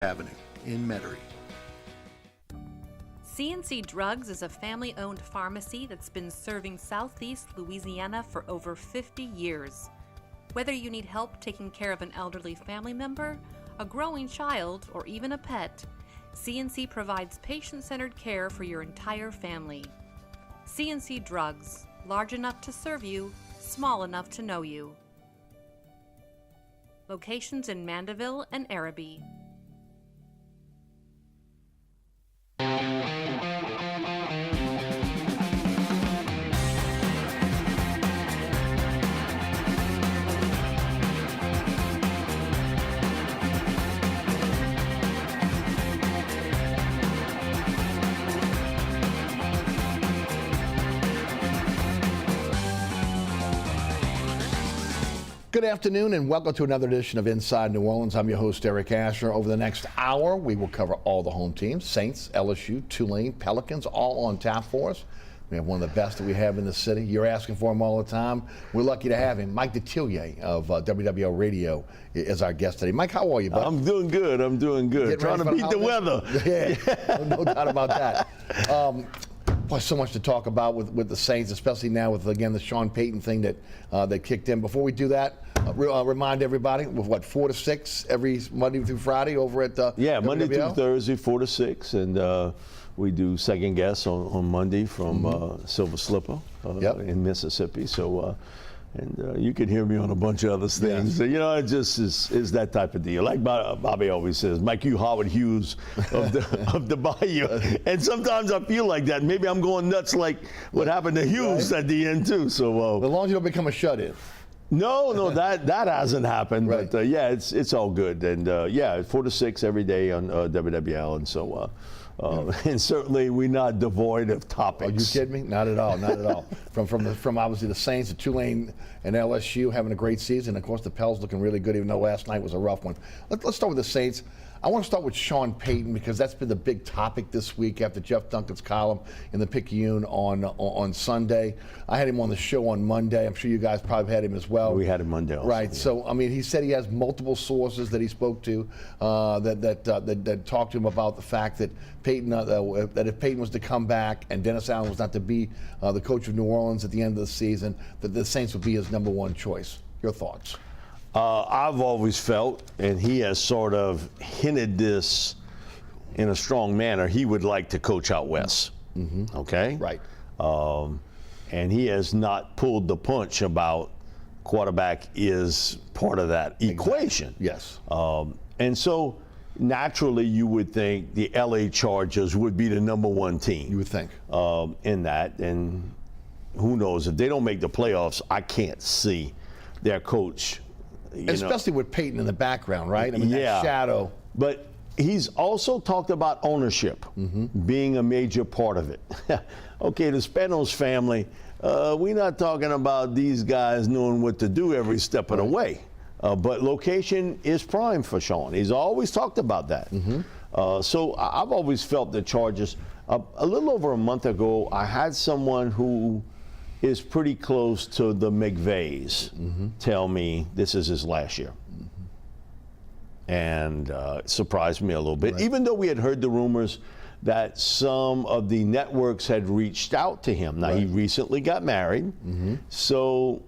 Avenue in Metairie. C&C Drugs is a family-owned pharmacy that's been serving Southeast Louisiana for over 50 years. Whether you need help taking care of an elderly family member, a growing child, or even a pet, C&C provides patient-centered care for your entire family. C&C Drugs, large enough to serve you, small enough to know you. Locations in Mandeville and Araby. Good afternoon and welcome to another edition of Inside New Orleans. I'm your host, Eric Asher. Over the next hour, we will cover all the home teams, Saints, LSU, Tulane, Pelicans, all on tap for us. We have one of the best that we have in the city. You're asking for him all the time. We're lucky to have him. Mike Detillier of WWL Radio is our guest today. Mike, how are you, bud? I'm doing good. Trying to beat the weather. Yeah, no doubt about that. Boy, so much to talk about with the Saints, especially now with, again, the Sean Payton thing that kicked in. Before we do that, remind everybody, with 4 to 6 every Monday through Friday over at Yeah, Monday WWL? through Thursday, 4 to 6, and we do second guest on Monday from Silver Slipper in Mississippi. So, you can hear me on a bunch of other things. Yes. You know, it just is that type of deal. Like Bobby always says, Mike, you Howard Hughes of the Bayou. And sometimes I feel like that. Maybe I'm going nuts like what happened to Hughes at the end too. So as long as you don't become a shut-in. No, that hasn't happened. Right. But yeah, it's all good. And 4 to 6 every day on WWL. And so. And certainly we're not devoid of topics. Are you kidding me? Not at all, not at all. From obviously the Saints, the Tulane and LSU having a great season. Of course, the Pels looking really good, even though last night was a rough one. Let's start with the Saints. I want to start with Sean Payton because that's been the big topic this week after Jeff Duncan's column in the Picayune on Sunday. I had him on the show on Monday. I'm sure you guys probably had him as well. We had him Monday also. Right. Yeah. So, I mean, he said he has multiple sources that he spoke to that talked to him about the fact that Payton, that if Payton was to come back and Dennis Allen was not to be the coach of New Orleans at the end of the season, that the Saints would be his number one choice. Your thoughts? I've always felt, and he has sort of hinted this in a strong manner, he would like to coach out west. Mm-hmm. Okay? Right. And he has not pulled the punch about quarterback is part of that equation. Yes. And so naturally you would think the LA Chargers would be the number one team. You would think. In that. And who knows, if they don't make the playoffs, I can't see their coach. Especially with Payton in the background, right? I mean, that shadow. But he's also talked about ownership being a major part of it. Okay, the Spanos family, we're not talking about these guys knowing what to do every step of the way. But location is prime for Sean. He's always talked about that. So I've always felt the Chargers. A little over a month ago, I had someone who is pretty close to the McVays tell me this is his last year. And it surprised me a little bit, even though we had heard the rumors that some of the networks had reached out to him. Now, he recently got married, so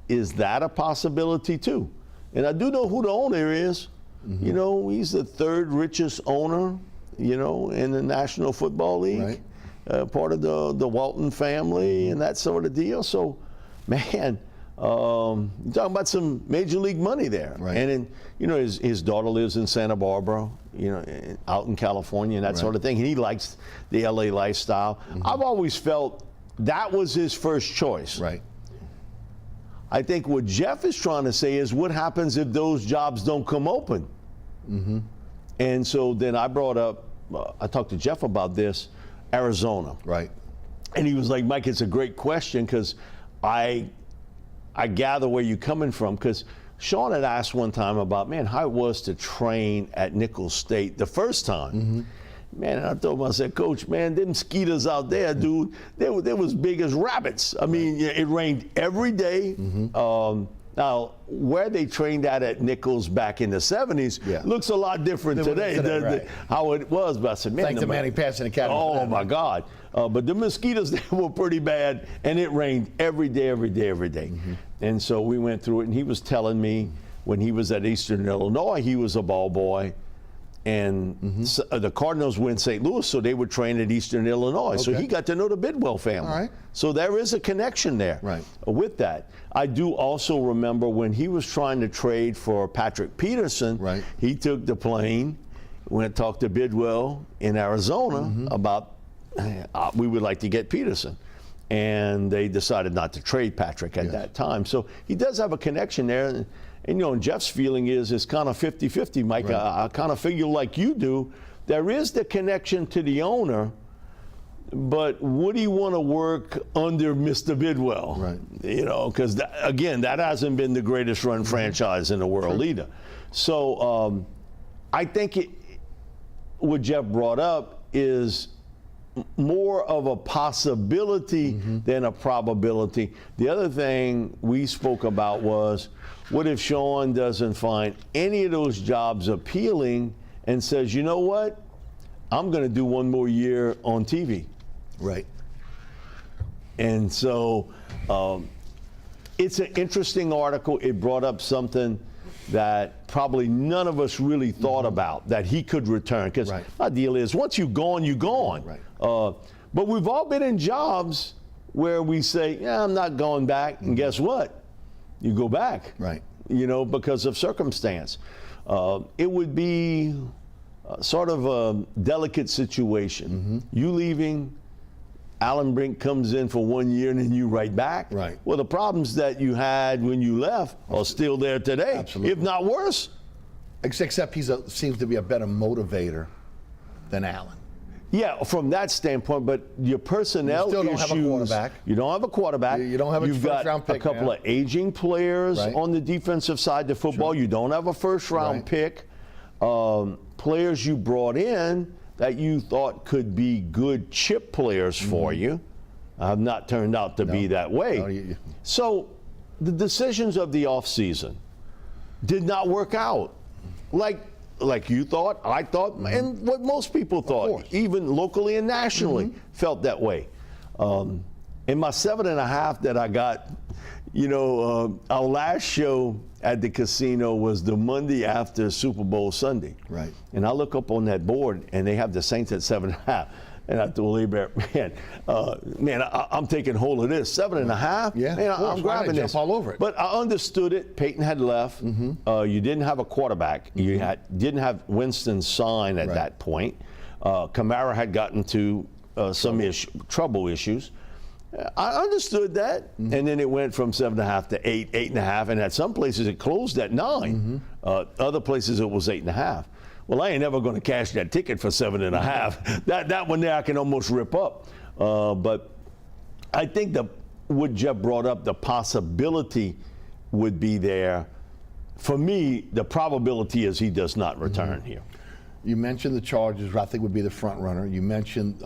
is that a possibility too? And I do know who the owner is. You know, he's the third richest owner, you know, in the National Football League. Right. Part of the Walton family and that sort of deal. So, man, you're talking about some major league money there. Right. And you know, his daughter lives in Santa Barbara, you know, out in California and that sort of thing. And he likes the LA lifestyle. I've always felt that was his first choice. Right. I think what Jeff is trying to say is what happens if those jobs don't come open? And so then I brought up, I talked to Jeff about this, Arizona. Right. And he was like, Mike, it's a great question because I gather where you're coming from, because Sean had asked one time about, man, how it was to train at Nicholls State the first time. Man, and I told him, I said, Coach, man, them skeeters out there, dude, they was big as rabbits. I mean, it rained every day. Now, where they trained at Nichols back in the 70s looks a lot different today than how it was. But I said, man, thanks to Manning Passing Academy. Oh my God! But the mosquitoes there were pretty bad, and it rained every day. And so we went through it, and he was telling me when he was at Eastern Illinois, he was a ball boy. And the Cardinals were in St. Louis, so they would train at Eastern Illinois. So he got to know the Bidwell family. All right. So there is a connection there with that. I do also remember when he was trying to trade for Patrick Peterson, he took the plane, went and talked to Bidwell in Arizona about we would like to get Peterson. And they decided not to trade Patrick at that time. So he does have a connection there. And, you know, Jeff's feeling is it's kind of 50-50, Mike. I kind of figure like you do. There is the connection to the owner, but would he want to work under Mr. Bidwell? Right. You know, because, again, that hasn't been the greatest run franchise in the world either. So I think what Jeff brought up is more of a possibility than a probability. The other thing we spoke about was, what if Sean doesn't find any of those jobs appealing and says, you know what, I'm going to do one more year on TV. Right. And so it's an interesting article. It brought up something that probably none of us really thought about, that he could return. Because my deal is, once you're gone, you're gone. Right. But we've all been in jobs where we say, yeah, I'm not going back. And guess what? You go back. Right. You know, because of circumstance. It would be sort of a delicate situation. You leaving, Alan Brink comes in for 1 year and then you right back. Right. Well, the problems that you had when you left are still there today, Absolutely. if not worse. Except he seems to be a better motivator than Allen. Yeah, from that standpoint, but your personnel You still don't issues, have a quarterback. You don't have a quarterback. You don't have a You've got first-round pick a couple now. of aging players on the defensive side of football. You don't have a first-round pick. Players you brought in that you thought could be good chip players for you have not turned out to be that way. So the decisions of the offseason did not work out like you thought, I thought, and what most people thought, even locally and nationally, felt that way. In my 7.5 that I got, you know, our last show at the casino was the Monday after Super Bowl Sunday. Right. And I look up on that board, and they have the Saints at 7.5. And I told Lieber, I'm taking hold of this. 7.5? Yeah, man, I'm grabbing this. Jump all over it. But I understood it. Peyton had left. You didn't have a quarterback. You didn't have Winston sign at that point. Kamara had gotten to some trouble issues. I understood that. And then it went from 7.5 to 8, 8.5. And at some places it closed at 9. Other places it was 8.5. Well, I ain't never going to cash that ticket for 7.5. That one there I can almost rip up. But I think what Jeff brought up, the possibility would be there. For me, the probability is he does not return here. You mentioned the Chargers, I think would be the front runner. You mentioned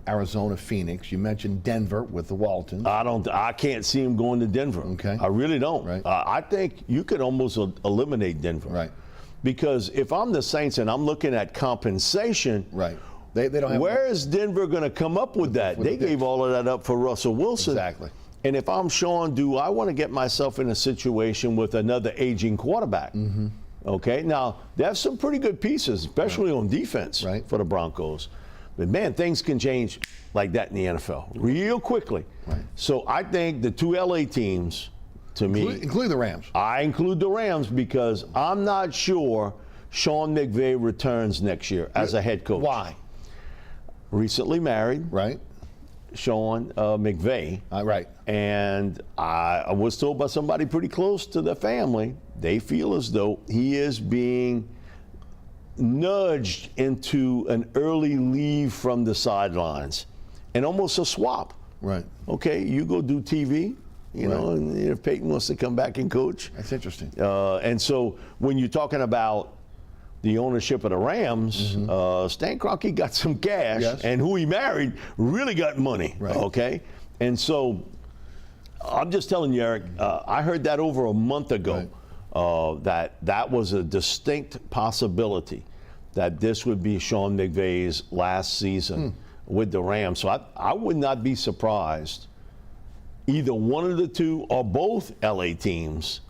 Arizona, Phoenix. You mentioned Denver with the Waltons. I can't see him going to Denver. Okay. I really don't. Right. I think you could almost eliminate Denver. Right. Because if I'm the Saints and I'm looking at compensation, they don't have. Where is Denver going to come up with that? They gave all of that up for Russell Wilson. Exactly. And if I'm Sean, do I want to get myself in a situation with another aging quarterback? Okay. Now they have some pretty good pieces, especially on defense for the Broncos. But man, things can change like that in the NFL real quickly. So I think the two LA teams. To me, including the Rams. I include the Rams because I'm not sure Sean McVay returns next year as a head coach. Why? Recently married. Right. Sean McVay. Right. And I was told by somebody pretty close to the family, they feel as though he is being nudged into an early leave from the sidelines and almost a swap. Right. Okay, you go do TV. You know, and if Peyton wants to come back and coach. That's interesting. And so when you're talking about the ownership of the Rams, Stan Kroenke got some cash, and who he married really got money. Okay? And so I'm just telling you, Eric, I heard that over a month ago, that was a distinct possibility that this would be Sean McVay's last season with the Rams. So I would not be surprised either one of the two or both LA teams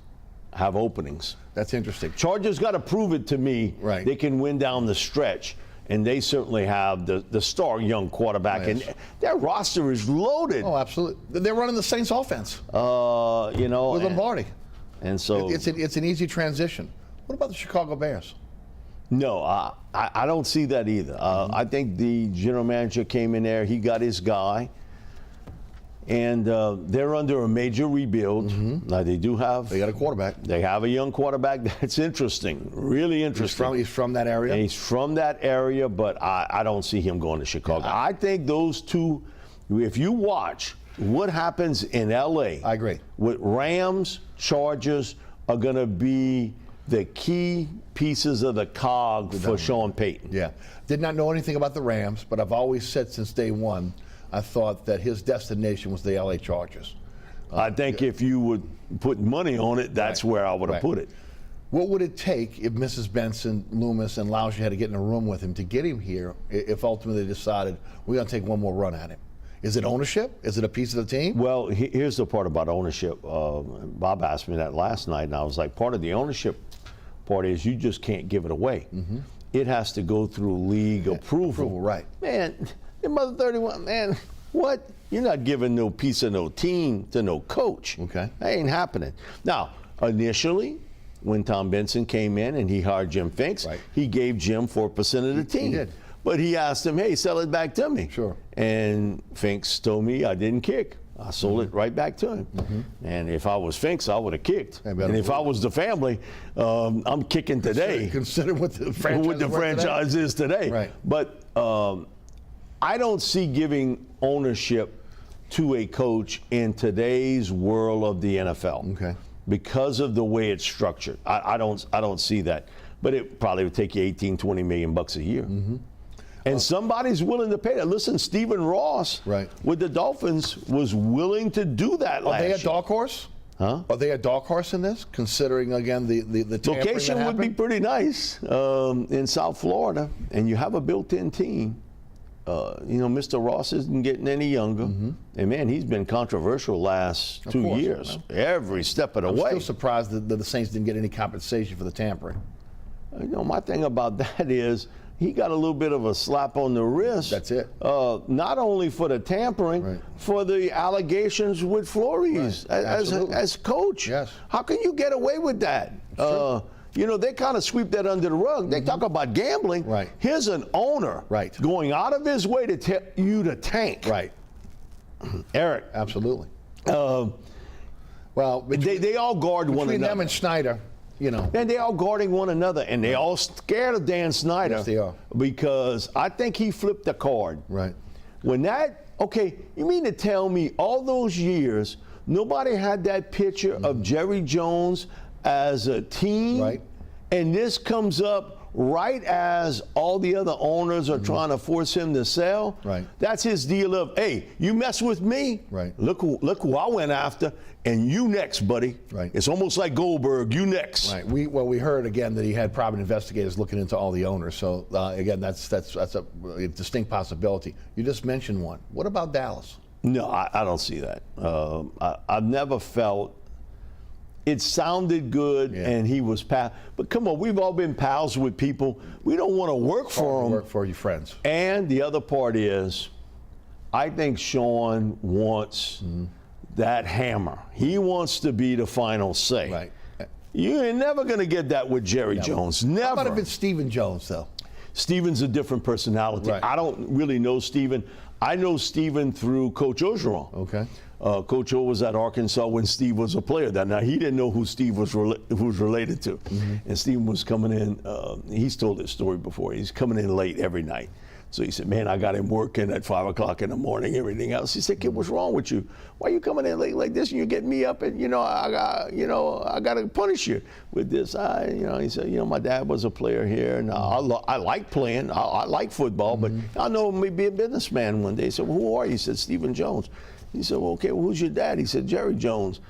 have openings. That's interesting. Chargers got to prove it to me. Right. They can win down the stretch, and they certainly have the star young quarterback, Yes. and their roster is loaded. Oh, absolutely. They're running the Saints offense You know, with Lombardi. and so It's an easy transition. What about the Chicago Bears? no, I don't see that either. I think the general manager came in there, he got his guy, and they're under a major rebuild. Now they do have. They got a quarterback. They have a young quarterback that's interesting, really interesting. He's from that area. And he's from that area, but I don't see him going to Chicago. I think those two, if you watch what happens in L.A. I agree. With Rams, Chargers are going to be the key pieces of the cog for Sean Payton. Yeah. Did not know anything about the Rams, but I've always said since day one, I thought that his destination was the L.A. Chargers. I think if you would put money on it, that's where I would have put it. What would it take if Mrs. Benson, Loomis, and Lauscher had to get in a room with him to get him here if ultimately they decided we're going to take one more run at him? Is it ownership? Is it a piece of the team? Well, here's the part about ownership. Bob asked me that last night, and I was like, part of the ownership part is you just can't give it away. It has to go through league approval. Right. Man, your mother 31, man, what? You're not giving no piece of no team to no coach. Okay. That ain't happening. Now, initially, when Tom Benson came in and he hired Jim Finks, he gave Jim 4% of the team. He did. But he asked him, hey, sell it back to me. Sure. And Finks told me I didn't kick. I sold it right back to him. And if I was Finks, I would have kicked. And if I was the family, I'm kicking today. Consider what the franchise is today. Right. But I don't see giving ownership to a coach in today's world of the NFL. Okay. Because of the way it's structured. I don't see that. But it probably would take you 18, 20 million bucks a year. And somebody's willing to pay that. Listen, Stephen Ross with the Dolphins was willing to do that last year. Are they a dark horse? Huh? Are they a dark horse in this, considering, again, the tampering location that would be happened? pretty nice in South Florida, and you have a built-in team. You know, Mr. Ross isn't getting any younger. And, man, he's been controversial last 2 years, every step of the way. I'm still surprised that the Saints didn't get any compensation for the tampering. You know, my thing about that is he got a little bit of a slap on the wrist. That's it. Not only for the tampering, for the allegations with Flores as coach. Yes. How can you get away with that? You know, they kind of sweep that under the rug. They talk about gambling. Here's an owner going out of his way to tell you to tank. Eric. Absolutely. Well, they all guard one another. Between them and Schneider, you know. And they all guarding one another, and they all scared of Dan Snyder. Yes, they are. Because I think he flipped the card. When that, okay, you mean to tell me all those years, nobody had that picture of Jerry Jones as a team? And this comes up right as all the other owners are trying to force him to sell? That's his deal of, hey, you mess with me? Look who I went after, and you next, buddy. It's almost like Goldberg, you next. We heard again that he had private investigators looking into all the owners. So again, that's a distinct possibility. You just mentioned one. What about Dallas? No, I don't see that. I've never felt. It sounded good, and he was pal. But come on, we've all been pals with people. We don't want to work for them. Work for your friends. And the other part is, I think Sean wants that hammer. He wants to be the final say. You ain't never going to get that with Jerry Jones. Never. How about if it's Stephen Jones, though? Stephen's a different personality. I don't really know Stephen. I know Stephen through Coach Orgeron. Coach O was at Arkansas when Steve was a player. Now, he didn't know who Steve was related to. And Stephen was coming in. He's told this story before. He's coming in late every night. So he said, man, I got him working at 5 o'clock in the morning, everything else. He said, kid, what's wrong with you? Why are you coming in late like this and you get me up and, I got to punish you with this. He said, my dad was a player here and I like playing. I like football, but I know maybe a businessman one day. He said, well, who are you? He said, Stephen Jones. He said, well, okay, well, who's your dad? He said, Jerry Jones.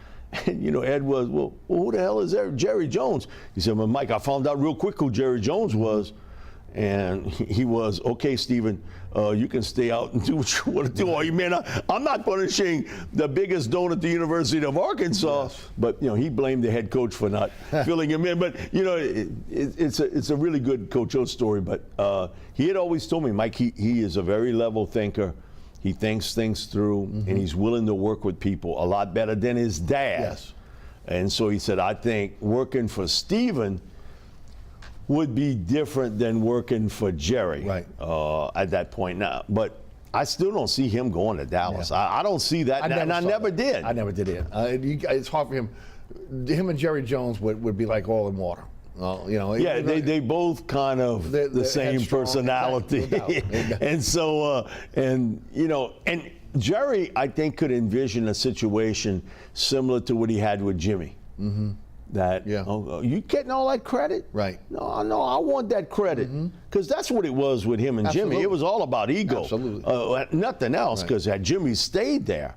And, Ed was, well, who the hell is Jerry Jones? He said, well, Mike, I found out real quick who Jerry Jones was. And he was, okay, Stephen, you can stay out and do what you want to do. Oh, man, I'm not punishing the biggest donor at the University of Arkansas. Yes. But, he blamed the head coach for not filling him in. But, it's a really good Coach O story. But he had always told me, Mike, he is a very level thinker. He thinks things through, and he's willing to work with people a lot better than his dad. Yes. And so he said, I think working for Stephen would be different than working for Jerry at that point now. But I still don't see him going to Dallas. Yeah. I don't see that, and I never did. I never did it. It's hard for him. Him and Jerry Jones would be like oil and water. Yeah, they both kind of the same personality. And so, and Jerry, I think, could envision a situation similar to what he had with Jimmy. Mm-hmm. That, you getting all that credit? Right. No, I want that credit. Because that's what it was with him and Absolutely. Jimmy. It was all about ego. Absolutely. Nothing else, because had Jimmy stayed there,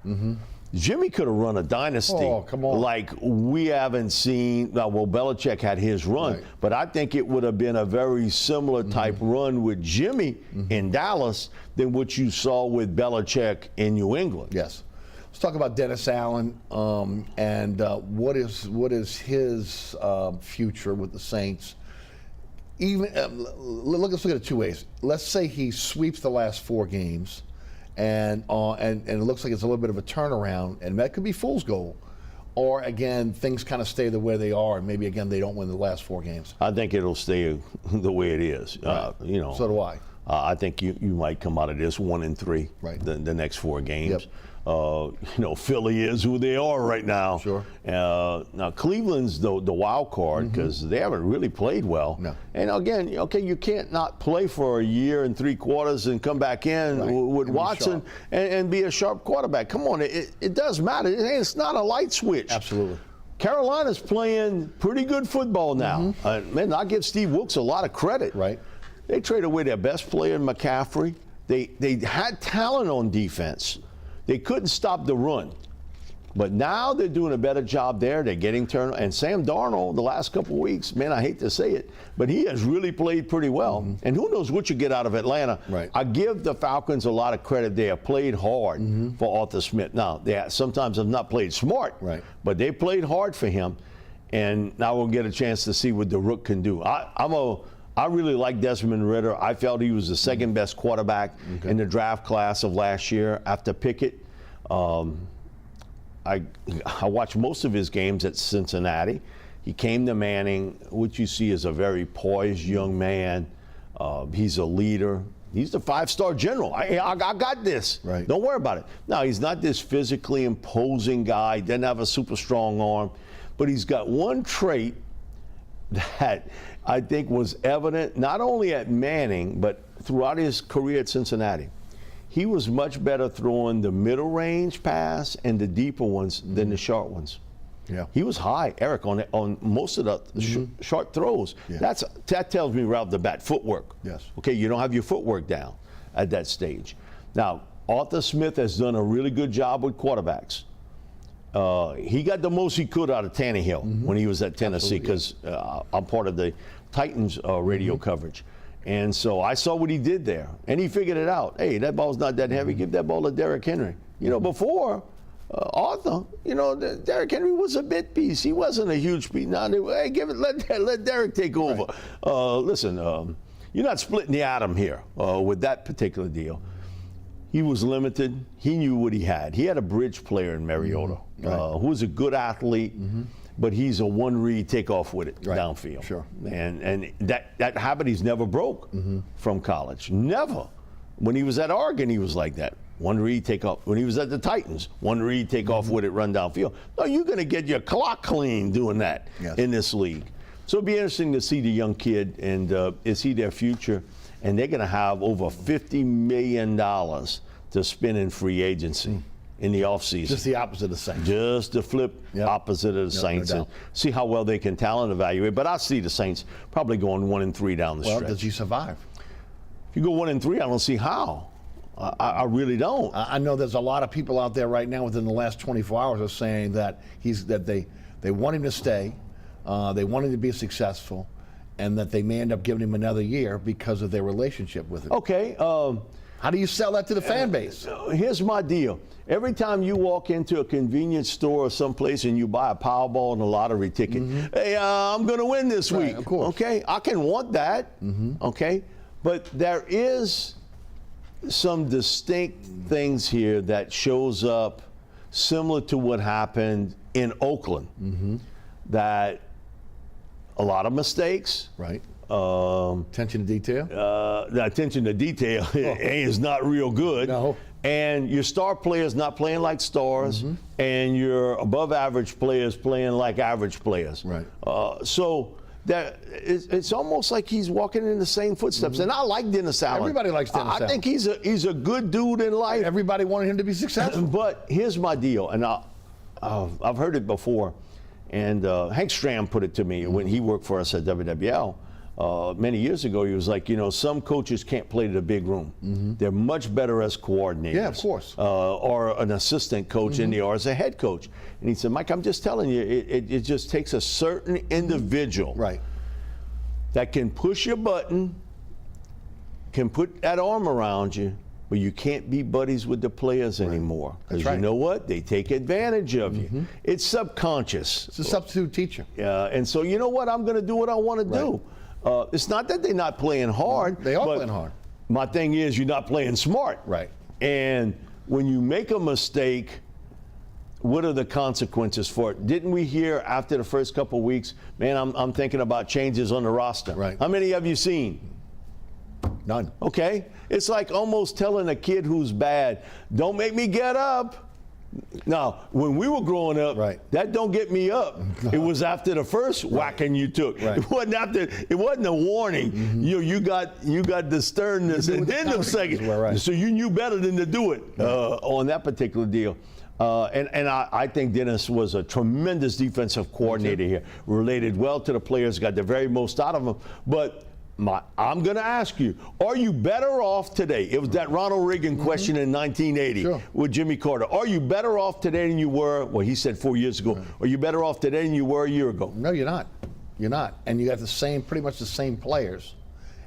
Jimmy could have run a dynasty like we haven't seen. Well, Belichick had his run, but I think it would have been a very similar type run with Jimmy in Dallas than what you saw with Belichick in New England. Yes. Let's talk about Dennis Allen and what is his future with the Saints. Let's look at it two ways. Let's say he sweeps the last 4 games. And it looks like it's a little bit of a turnaround, and that could be fool's gold. Or, again, things kind of stay the way they are, and maybe, again, they don't win the last 4 games. I think it'll stay the way it is. Right. So do I. I think you might come out of this 1-3 the next 4 games. Yep. Philly is who they are right now. Sure. Now, Cleveland's the wild card because they haven't really played well. No. And again, you can't not play for a year and 3 quarters and come back in with Watson and be a sharp quarterback. Come on, it does matter. It's not a light switch. Absolutely. Carolina's playing pretty good football now. Man, I give Steve Wilkes a lot of credit. Right. They traded away their best player in McCaffrey. They had talent on defense. They couldn't stop the run. But now they're doing a better job there. They're getting turned. And Sam Darnold, the last couple of weeks, man, I hate to say it, but he has really played pretty well. And who knows what you get out of Atlanta. Right. I give the Falcons a lot of credit. They have played hard for Arthur Smith. Now, they sometimes have not played smart, but they played hard for him. And now we'll get a chance to see what the Rook can do. I really like Desmond Ridder. I felt he was the second best quarterback in the draft class of last year after Pickett. I watched most of his games at Cincinnati. He came to Manning, which you see is a very poised young man. He's a leader. He's the 5-star general. I got this. Right. Don't worry about it. Now, he's not this physically imposing guy. Doesn't have a super strong arm. But he's got one trait that I think was evident not only at Manning, but throughout his career at Cincinnati. He was much better throwing the middle range pass and the deeper ones than the short ones. Yeah. He was high, Eric, on most of the short throws. Yeah. That tells me right off the bat, footwork. Yes. Okay, you don't have your footwork down at that stage. Now, Arthur Smith has done a really good job with quarterbacks. He got the most he could out of Tannehill when he was at Tennessee because I'm part of the Titans radio coverage. And so I saw what he did there, and he figured it out. Hey, that ball's not that heavy. Give that ball to Derrick Henry. Before Arthur, Derrick Henry was a bit piece. He wasn't a huge piece. Now, hey, let Derrick take over. Listen, you're not splitting the atom here with that particular deal. He was limited. He knew what he had. He had a bridge player in Mariota who was a good athlete. But he's a one-read, take off with it downfield. Sure. And that habit he's never broke from college. Never. When he was at Oregon, he was like that. One read, take off. When he was at the Titans, one read, take off with it, run downfield. No, you're going to get your clock clean doing that in this league. So it'll be interesting to see the young kid, and is he their future? And they're going to have over $50 million to spend in free agency. In the offseason. Just the opposite of the Saints. Just the flip opposite of the Saints. No and see how well they can talent evaluate. But I see the Saints probably going 1-3 down the stretch. Well, does he survive? If you go 1-3, I don't see how. I really don't. I know there's a lot of people out there right now within the last 24 hours are saying that they want him to stay, they want him to be successful, and that they may end up giving him another year because of their relationship with him. Okay. How do you sell that to the fan base? Here's my deal. Every time you walk into a convenience store or someplace and you buy a Powerball and a lottery ticket, hey, I'm going to win this week. Of course. Okay, I can want that. Okay, but there is some distinct things here that shows up similar to what happened in Oakland. That a lot of mistakes. Right. Attention to detail. The attention to detail is not real good. No. And your star players not playing like stars, and your above average players playing like average players. Right. So that it's almost like he's walking in the same footsteps. And I like Dennis Allen. Everybody likes Dennis Allen. I think he's a good dude in life. Everybody wanted him to be successful. But here's my deal, and I've heard it before. And Hank Stram put it to me when he worked for us at WWL. Many years ago, he was like, some coaches can't play to the big room. They're much better as coordinators. Yeah, of course. Or an assistant coach than they are as a head coach. And he said, Mike, I'm just telling you, it just takes a certain individual Right. that can push your button, can put that arm around you, but you can't be buddies with the players anymore. Because right. you know what? They take advantage of you. It's subconscious. It's a substitute teacher. And so, you know what? I'm going to do what I want to do. It's not that they're not playing hard. They are but playing hard. My thing is, you're not playing smart. Right. And when you make a mistake, what are the consequences for it? Didn't we hear after the first couple of weeks, man, I'm thinking about changes on the roster. Right. How many have you seen? None. Okay? It's like almost telling a kid who's bad, don't make me get up. Now, when we were growing up, Right. that don't get me up. It was after the first whacking you took. Right. It wasn't a warning. You got the sternness and then the second. Right. So you knew better than to do it on that particular deal. And I think Dennis was a tremendous defensive coordinator here. Related well to the players, got the very most out of them. But I'm going to ask you, are you better off today? It was that Ronald Reagan question in 1980 with Jimmy Carter. Are you better off today than you were, well, he said 4 years ago. Are you better off today than you were a year ago? No, you're not. You're not. And you got pretty much the same players.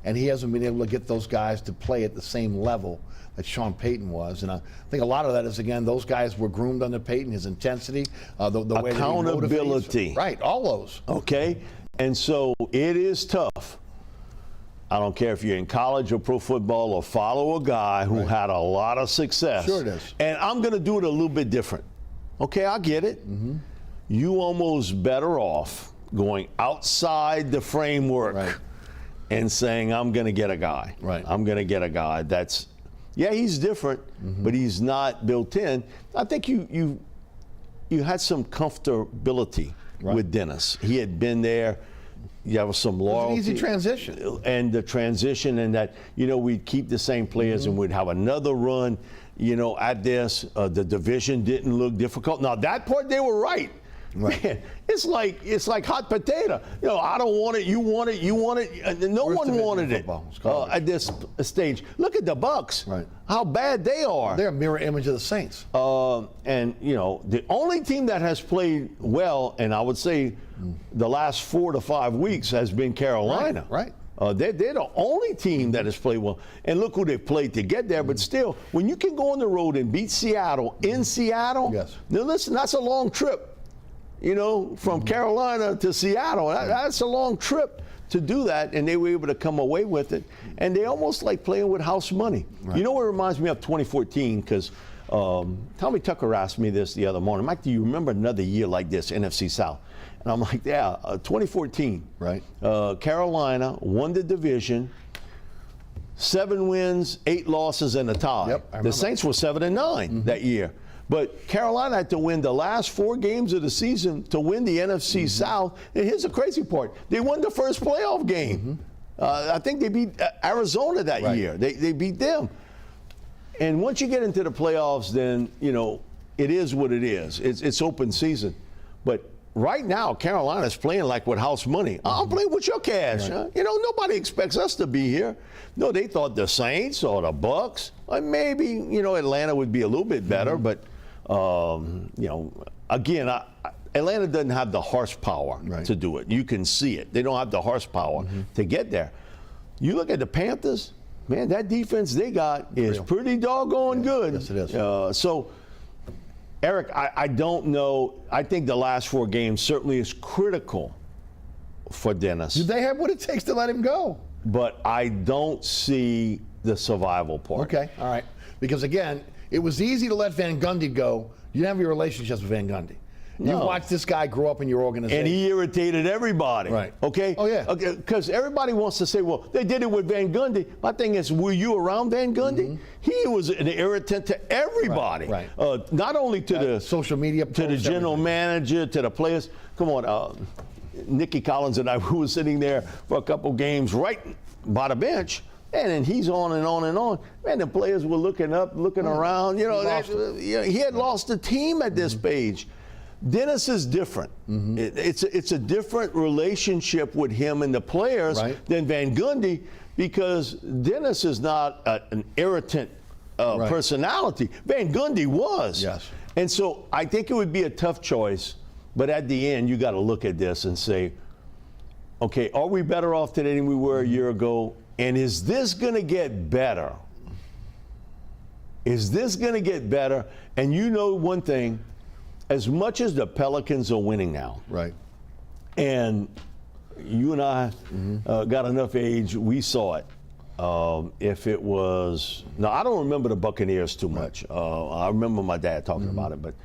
And he hasn't been able to get those guys to play at the same level that Sean Payton was. And I think a lot of that is, again, those guys were groomed under Payton, his intensity, the way that he accountability. motivates. Right, all those. Okay? And so it is tough. I don't care if you're in college or pro football or follow a guy who had a lot of success. Sure it is. And I'm going to do it a little bit different. Okay, I get it. You almost better off going outside the framework and saying, I'm going to get a guy. Right. I'm going to get a guy that's, he's different, but he's not built in. I think you had some comfortability with Dennis. He had been there. You have some loyalty. It's an easy transition. And the transition, and that, we'd keep the same players and we'd have another run, at this. The division didn't look difficult. Now, that part, they were right. Man, it's like hot potato. I don't want it. You want it. You want it. No one wanted it at this stage. Look at the Bucks. Right. How bad they are. They're a mirror image of the Saints. And the only team that has played well, and I would say the last 4 to 5 weeks, has been Carolina. Right. They're the only team that has played well. And look who they've played to get there. But still, when you can go on the road and beat Seattle in Seattle, now listen, that's a long trip. From Carolina to Seattle. That's a long trip to do that, and they were able to come away with it. And they almost like playing with house money. Right. You know what reminds me of 2014? Because Tommy Tucker asked me this the other morning. Mike, do you remember another year like this, NFC South? And I'm like, 2014. Right. Carolina won the division, 7 wins, 8 losses, and a tie. Yep, the Saints were 7-9 that year. But Carolina had to win the last 4 games of the season to win the NFC South. And here's the crazy part. They won the first playoff game. I think they beat Arizona that year. They beat them. And once you get into the playoffs, then, it is what it is. It's open season. But right now, Carolina's playing like with house money. I'm playing with your cash. Right. You know, nobody expects us to be here. No, they thought the Saints or the Bucks, or maybe, you know, Atlanta would be a little bit better. But, you know, again, Atlanta doesn't have the horsepower to do it. You can see it. They don't have the horsepower to get there. You look at the Panthers, man, that defense they got is pretty doggone good. Yes, it is. So, Eric, I don't know. I think the last 4 games certainly is critical for Dennis. Do they have what it takes to let him go? But I don't see the survival part. Okay, all right. Because, again, it was easy to let Van Gundy go. You didn't have your relationships with Van Gundy. You watched this guy grow up in your organization. And he irritated everybody. Right. Okay? Oh, yeah. Okay, because everybody wants to say, well, they did it with Van Gundy. My thing is, were you around Van Gundy? He was an irritant to everybody. Right. Not only to the social media to the posts, general everything. manager, to the players. Come on, Nicky Collins and I, we were sitting there for a couple games right by the bench. And then he's on and on and on. Man, the players were looking up, looking around. You know, he had lost the team at this stage. Dennis is different. It's a different relationship with him and the players than Van Gundy, because Dennis is not an irritant personality. Van Gundy was. Yes. And so I think it would be a tough choice, but at the end you got to look at this and say, okay, are we better off today than we were a year ago? And is this going to get better? Is this going to get better? And you know one thing, as much as the Pelicans are winning now, and you and I got enough age, we saw it. If it was, now I don't remember the Buccaneers too much. I remember my dad talking about it, but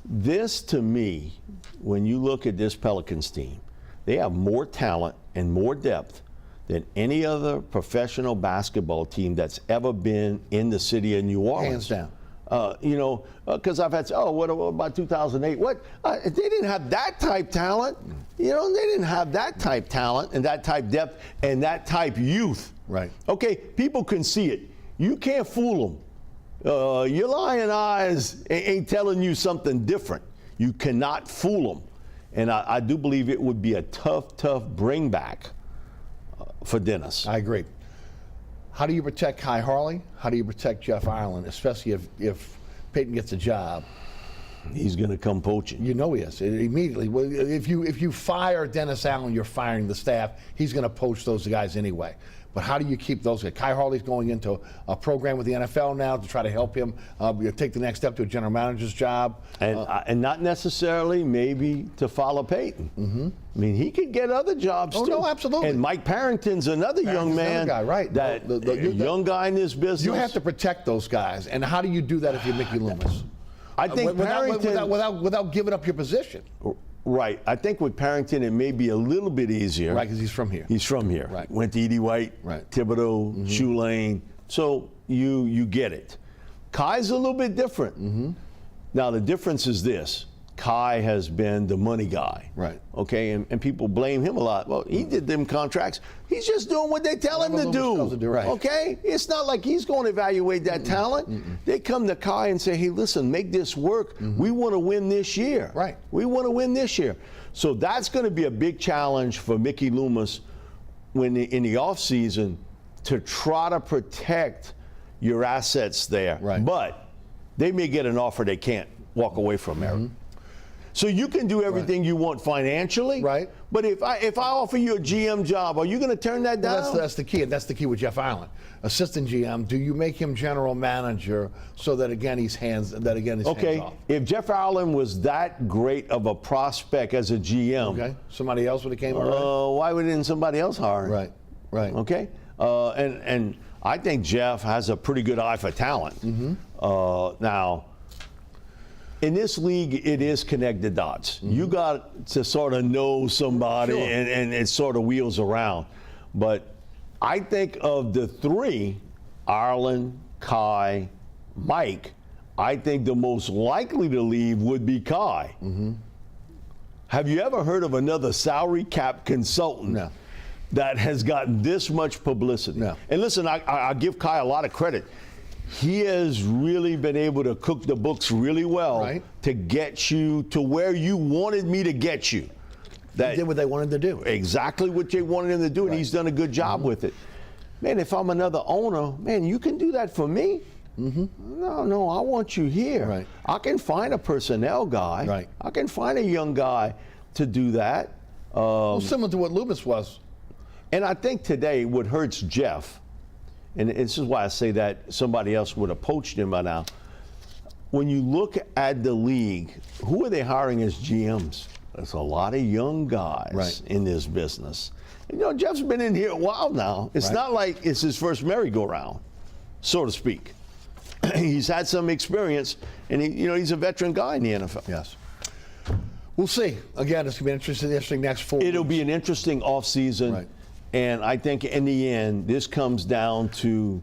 this to me, when you look at this Pelicans team, they have more talent and more depth than any other professional basketball team that's ever been in the city of New Orleans. Hands down. You know, because I've had, what about 2008? What? They didn't have that type talent. You know, they didn't have that type talent and that type depth and that type youth. Right. Okay, people can see it. You can't fool them. Your lying eyes ain't telling you something different. You cannot fool them. And I do believe it would be a tough bring back for Dennis. I agree. How do you protect Kai Harley? How do you protect Jeff Ireland, especially if Peyton gets a job? He's going to come poaching. You know he is immediately. Well, if you fire Dennis Allen, you're firing the staff. He's going to poach those guys anyway. But how do you keep those guys? Kai Harley's going into a program with the NFL now to try to help him take the next step to a general manager's job. And not necessarily maybe to follow Peyton. I mean, he could get other jobs too. No, absolutely. And Mike Parrington's another young man. Another guy, right. That young guy in this business. You have to protect those guys. And how do you do that if you're Mickey Loomis? I think Parrington, without giving up your position. Right. I think with Parrington, it may be a little bit easier. Right, because he's from here. He's from here. Right. Went to Edie White, Thibodeau, Shoelane. So you get it. Kai's a little bit different. Now, the difference is this. Kai has been the money guy. Right. Okay, and people blame him a lot. Well, he did them contracts. He's just doing what they tell him to do. Right. Okay? It's not like he's going to evaluate that talent. They come to Kai and say, hey, listen, make this work. We want to win this year. Right. We want to win this year. So that's going to be a big challenge for Mickey Loomis in the offseason to try to protect your assets there. Right. But they may get an offer they can't walk away from, Eric. So you can do everything you want financially, but if I offer you a GM job, are you going to turn that down? Well, that's the key, and that's the key with Jeff Ireland. Assistant GM, do you make him general manager so that again he's hands off? If Jeff Ireland was that great of a prospect as a GM, somebody else would have came already? Why wouldn't somebody else hire him? Right. Okay, and I think Jeff has a pretty good eye for talent. Now, in this league, it is connect the dots. You got to sort of know somebody, and it sort of wheels around. But I think of the three, Ireland, Kai, Mike, I think the most likely to leave would be Kai. Have you ever heard of another salary cap consultant that has gotten this much publicity? No. And listen, I give Kai a lot of credit. he has really been able to cook the books really well Right. to get you to where you wanted me to get you. They did what they wanted to do. Exactly what they wanted him to do, and he's done a good job with it. Man, if I'm another owner, man, you can do that for me? No, I want you here. Right. I can find a personnel guy. Right. I can find a young guy to do that. Well, similar to what Loomis was. And I think today what hurts Jeff, and this is why I say that somebody else would have poached him by now, when you look at the league, who are they hiring as GMs? There's a lot of young guys in this business. And, Jeff's been in here a while now. It's not like it's his first merry-go-round, so to speak. He's had some experience, and he's a veteran guy in the NFL. Yes. We'll see. Again, it's going to be interesting next 4 weeks. It'll be an interesting offseason. Right. And I think in the end, this comes down to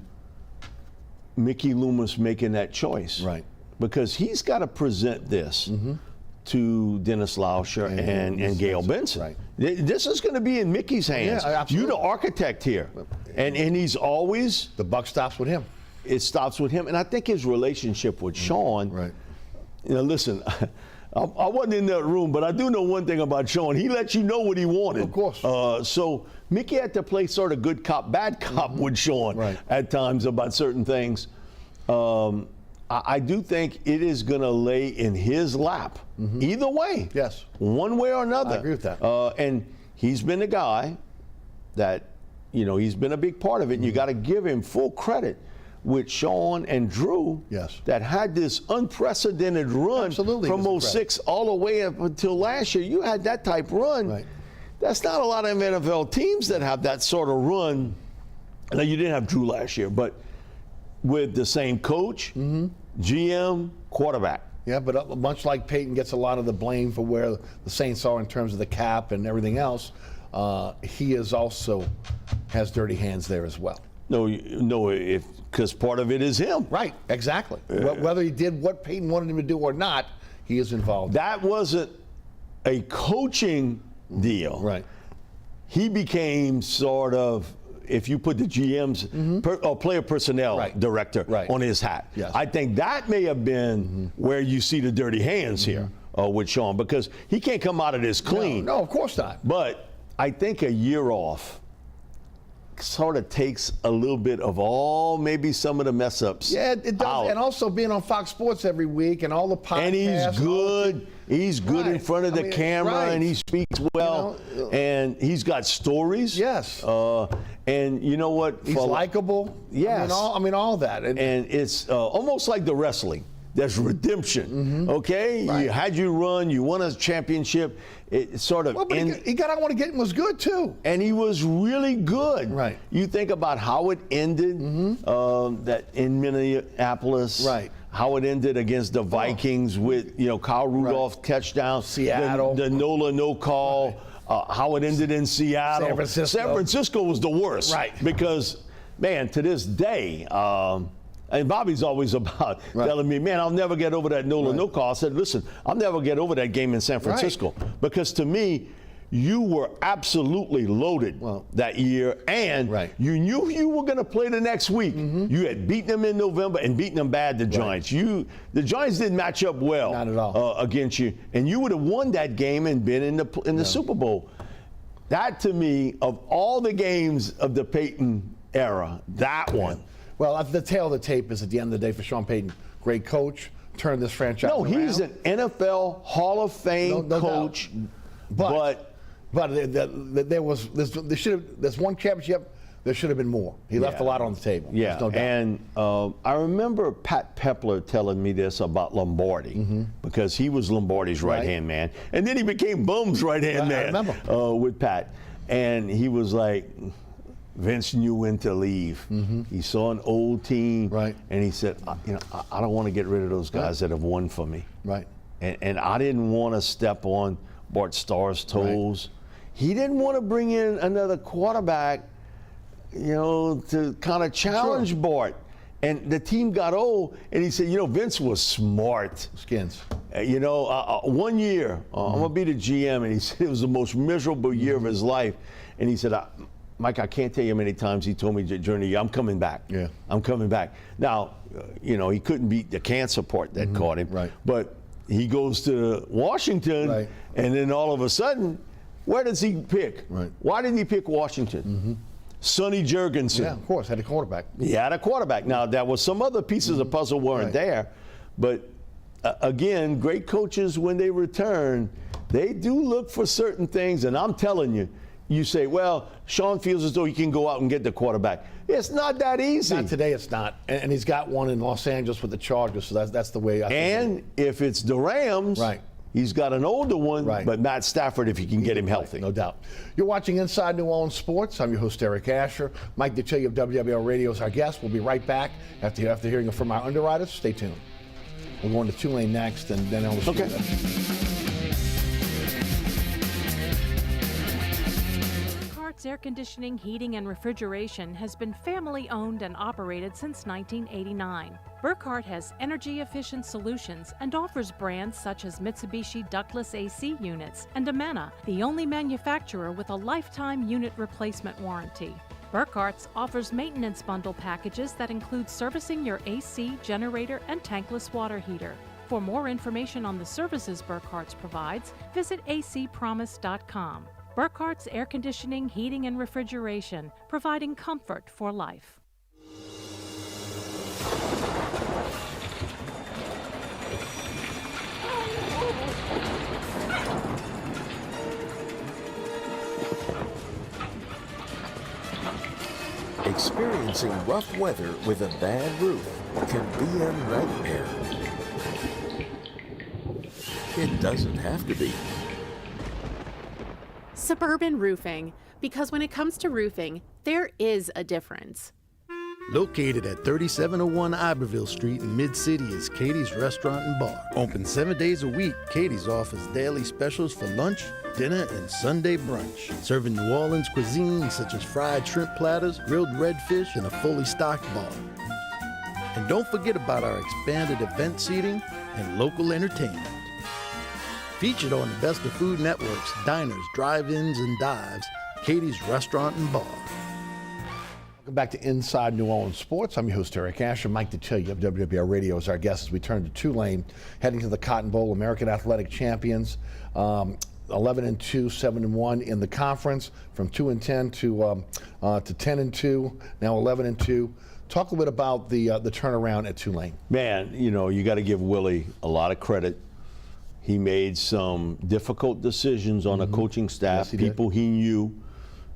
Mickey Loomis making that choice. Right. Because he's got to present this to Dennis Lauscher and Gail Benson. Right. This is going to be in Mickey's hands. Yeah, absolutely. You're the architect here. And he's always, The buck stops with him. it stops with him. And I think his relationship with Sean, Right. Listen, I wasn't in that room, but I do know one thing about Sean. He let you know what he wanted. Of course. So Mickey had to play sort of good cop, bad cop with Sean at times about certain things. I do think it is going to lay in his lap. Either way. Yes. One way or another. I agree with that. And he's been the guy that, he's been a big part of it. And you got to give him full credit with Sean and Drew that had this unprecedented run Absolutely, from Mr. 06 all the way up until last year. You had that type run. Right. That's not a lot of NFL teams that have that sort of run. Now, you didn't have Drew last year, but with the same coach, GM, quarterback. Yeah, but much like Peyton gets a lot of the blame for where the Saints are in terms of the cap and everything else, he is also has dirty hands there as well. No, because part of it is him. Right, exactly. Whether he did what Peyton wanted him to do or not, he is involved. That wasn't a coaching deal. Right. He became sort of, if you put the GM's or player personnel director on his hat. Yes. I think that may have been where you see the dirty hands here with Sean, because he can't come out of this clean. No, of course not. But I think a year off sort of takes a little bit of maybe some of the mess ups. Yeah, it does. out. And also being on Fox Sports every week and all the podcasts. And he's good. He's good in Right. front of the camera, and he speaks well. And he's got stories. Yes. And you know what? He's likable. Yes. I mean, all that. And it's almost like the wrestling. There's redemption. Okay? Right. You had your run. You won a championship. It sort of Well, but he got out when he was good, too. and he was really good. Right. You think about how it ended that in Minneapolis. Right. How it ended against the Vikings with Kyle Rudolph touchdown. Seattle. The Nola no call. How it ended in Seattle. San Francisco. San Francisco was the worst. Right. Because, man, to this day. And Bobby's always about telling me, man, I'll never get over that Nola no call. I said, listen, I'll never get over that game in San Francisco. Because to me, you were absolutely loaded that year, and you knew you were going to play the next week. You had beaten them in November and beaten them bad, the Giants. The Giants didn't match up well Not at all. Against you, and you would have won that game and been in the Super Bowl. That, to me, of all the games of the Peyton era, that one. Well, the tail of the tape is at the end of the day for Sean Payton. Great coach, turned this franchise around. No, he's an NFL Hall of Fame coach, but there's one championship. There should have been more. He left a lot on the table. Yeah, no doubt. and I remember Pat Pepler telling me this about Lombardi, because he was Lombardi's right-hand man, and then he became Bum's right-hand man. I remember. With Pat, and he was like, Vince knew when to leave. He saw an old team, and he said, I don't want to get rid of those guys that have won for me. Right. And I didn't want to step on Bart Starr's toes. He didn't want to bring in another quarterback, to kind of challenge Bart. And the team got old, and he said, Vince was smart. Skins. 1 year, I'm going to be the GM, and he said it was the most miserable year of his life. And he said, Mike, I can't tell you how many times he told me during the year, I'm coming back. Yeah. I'm coming back. Now, he couldn't beat the cancer part that caught him. Right. But he goes to Washington, Right. and then all of a sudden, where does he pick? Right. Why did he pick Washington? Sonny Jurgensen. Yeah, of course, had a quarterback. He had a quarterback. Now, there was some other pieces of puzzle weren't Right. there, but again, great coaches, when they return, they do look for certain things, and I'm telling you, you say, well, Sean feels as though he can go out and get the quarterback. It's not that easy. Not today, it's not. And he's got one in Los Angeles with the Chargers, so that's the way I think. And if it's the Rams, Right. he's got an older one, Right. but Matt Stafford, if he can get him healthy. No doubt. You're watching Inside New Orleans Sports. I'm your host, Eric Asher. Mike Detillier of WWL Radio is our guest. We'll be right back after hearing from our underwriters. Stay tuned. We're going to Tulane next, and then I'll Okay. Burkhart's Air Conditioning, Heating, and Refrigeration has been family owned and operated since 1989. Burkhart has energy-efficient solutions and offers brands such as Mitsubishi ductless AC units and Amana, the only manufacturer with a lifetime unit replacement warranty. Burkhart's offers maintenance bundle packages that include servicing your AC, generator, and tankless water heater. For more information on the services Burkhart's provides, visit acpromise.com. Burkhart's Air Conditioning, Heating, and Refrigeration, providing comfort for life. Experiencing rough weather with a bad roof can be a nightmare. It doesn't have to be. Suburban Roofing, because when it comes to roofing, there is a difference. Located at 3701 Iberville Street in Mid-City is Katie's Restaurant and Bar. Open 7 days a week, Katie's offers daily specials for lunch, dinner, and Sunday brunch. Serving New Orleans cuisine such as fried shrimp platters, grilled redfish, and a fully stocked bar. And don't forget about our expanded event seating and local entertainment. Featured on the Best of Food Network's diners, drive-ins, and dives, Katie's Restaurant and Bar. Welcome back to Inside New Orleans Sports. I'm your host, Eric Asher. Mike Detillier of WWL Radio is our guest as we turn to Tulane, heading to the Cotton Bowl, American Athletic Champions. 11-2, 7-1 in the conference, from 2-10 to 10-2, now 11-2. Talk a little bit about the turnaround at Tulane. Man, you got to give Willie a lot of credit. He made some difficult decisions on a coaching staff, Yes, he did. people he knew,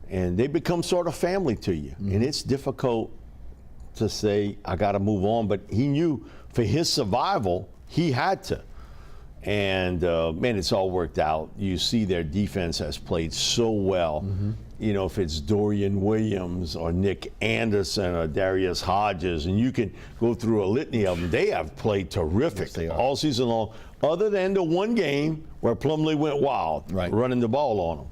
and they become sort of family to you. And it's difficult to say, I got to move on, but he knew for his survival, he had to. And man, it's all worked out. You see their defense has played so well. If it's Dorian Williams or Nick Anderson or Darius Hodges, and you can go through a litany of them, they have played terrific Yes, they are. all season long, other than the one game where Plumlee went wild, Right. running the ball on them.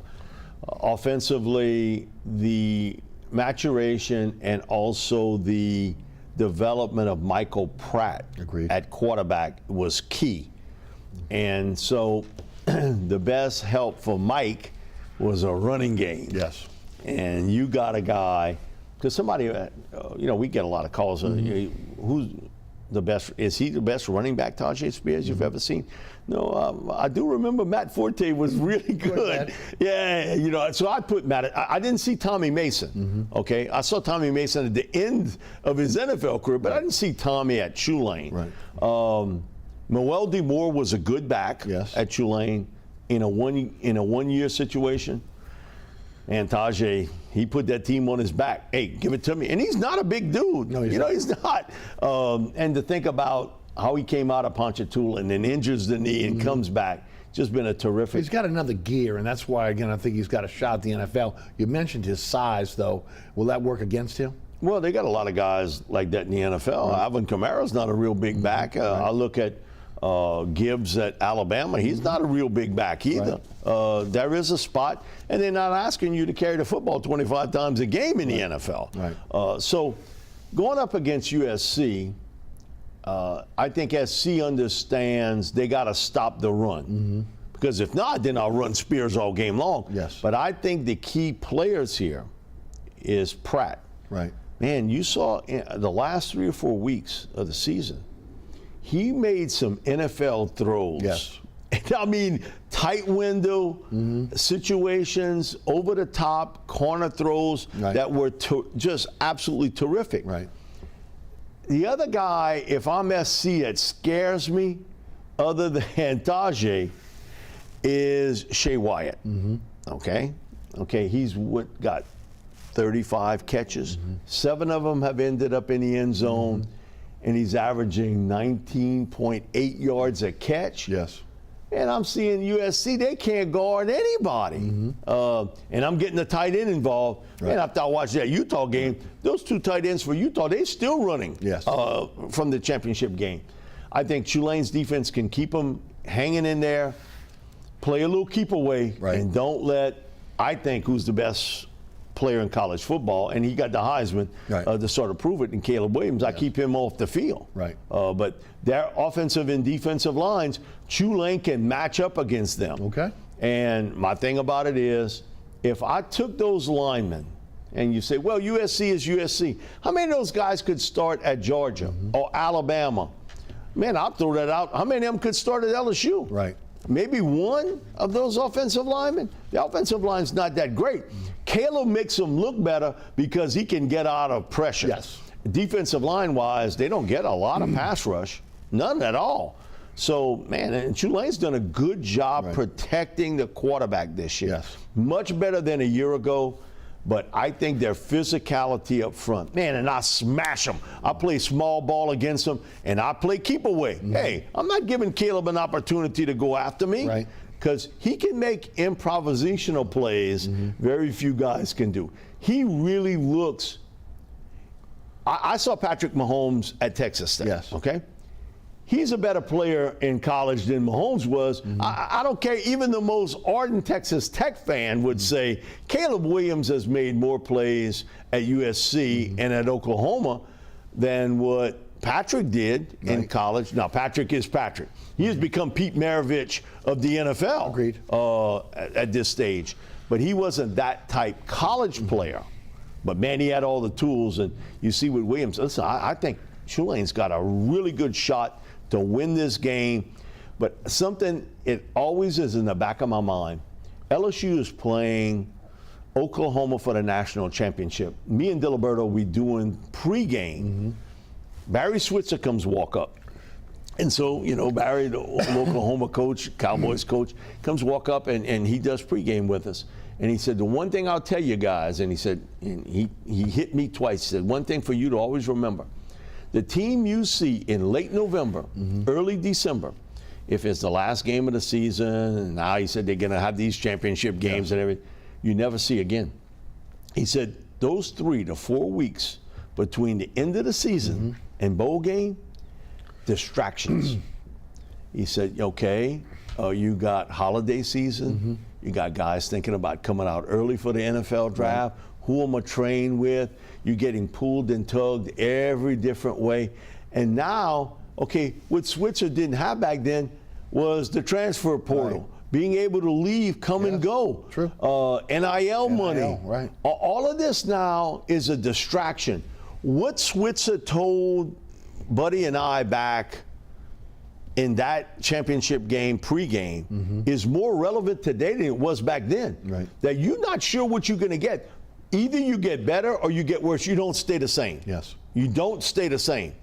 Offensively, the maturation and also the development of Michael Pratt Agreed. at quarterback was key. And so the best help for Mike was a running game. Yes. And you got a guy, because somebody, we get a lot of calls. Who's the best? Is he the best running back, Tajay Spears, you've ever seen? No, I do remember Matt Forte was really good. Yeah, so I put Matt. I didn't see Tommy Mason. Okay, I saw Tommy Mason at the end of his NFL career, but I didn't see Tommy at Tulane. Right. Moelde Moore was a good back Yes. at Tulane in a one-year situation. And Tajay, he put that team on his back. Hey, give it to me. And he's not a big dude. No, he's not. He's not. And to think about how he came out of Ponchatoula and then injures the knee and comes back, just been a terrific. He's got another gear, and that's why, again, I think he's got a shot at the NFL. You mentioned his size, though. Will that work against him? Well, they got a lot of guys like that in the NFL. Alvin Kamara's not a real big back. I look at Gibbs at Alabama. He's not a real big back either. There is a spot, and they're not asking you to carry the football 25 times a game in the NFL. Right. So going up against USC, I think SC understands they got to stop the run. Because if not, then I'll run Spears all game long. Yes. But I think the key players here is Pratt. Right. Man, you saw in the last 3 or 4 weeks of the season, he made some NFL throws. Yes. I mean, tight window situations, over the top, corner throws Right. that were just absolutely terrific. Right. The other guy, if I'm SC, that scares me, other than Tajay, is Shea Wyatt. Okay? Okay, he's got 35 catches. 7 of them have ended up in the end zone, and he's averaging 19.8 yards a catch. Yes. And I'm seeing USC, they can't guard anybody. And I'm getting the tight end involved. Right. And after I watched that Utah game, those 2 tight ends for Utah, they're still running Yes. from the championship game. I think Tulane's defense can keep them hanging in there, play a little keep away, Right. and don't let, I think, who's the best player in college football, and he got the Heisman Right. to sort of prove it, in Caleb Williams. I keep him off the field. Right. But their offensive and defensive lines, Tulane can match up against them. Okay. And my thing about it is, if I took those linemen, and you say, well, USC is USC, how many of those guys could start at Georgia or Alabama? Man, I'll throw that out. How many of them could start at LSU? Right. Maybe one of those offensive linemen. The offensive line's not that great. Caleb makes them look better because he can get out of pressure. Yes. Defensive line-wise, they don't get a lot of pass rush, none at all. So, man, and Tulane's done a good job protecting the quarterback this year. Yes. Much better than a year ago. But I think their physicality up front, man, and I smash them. I play small ball against them, and I play keep away. Hey, I'm not giving Caleb an opportunity to go after me. Right. Because he can make improvisational plays very few guys can do. He really looks. I saw Patrick Mahomes at Texas State. Yes. Okay? He's a better player in college than Mahomes was. I don't care. Even the most ardent Texas Tech fan would say Caleb Williams has made more plays at USC and at Oklahoma than what Patrick did in college. Now, Patrick is Patrick. He has become Pete Maravich of the NFL. Agreed. At this stage. But he wasn't that type college player. But, man, he had all the tools. And you see with Williams, listen, I think Tulane's got a really good shot to win this game. But something, it always is in the back of my mind. LSU is playing Oklahoma for the national championship. Me and Diliberto, we doing pregame. Barry Switzer comes walk up. And so, you know, Barry, the old Oklahoma coach, Cowboys coach, comes walk up and he does pregame with us. And he said, the one thing I'll tell you guys, and he said, and he hit me twice, he said, one thing for you to always remember. The team you see in late November, early December, if it's the last game of the season, and now he said they're going to have these championship games and everything, you never see again. He said those 3 to 4 weeks between the end of the season and bowl game, distractions. He said, okay, you got holiday season, you got guys thinking about coming out early for the NFL draft, who am I train with? You're getting pulled and tugged every different way. And now, okay, what Switzer didn't have back then was the transfer portal. Being able to leave, come and go. True. NIL money. Right. All of this now is a distraction. What Switzer told Buddy and I back in that championship game, pregame, is more relevant today than it was back then. Right. That you're not sure what you're going to get. Either you get better or you get worse. You don't stay the same. Yes. You don't stay the same.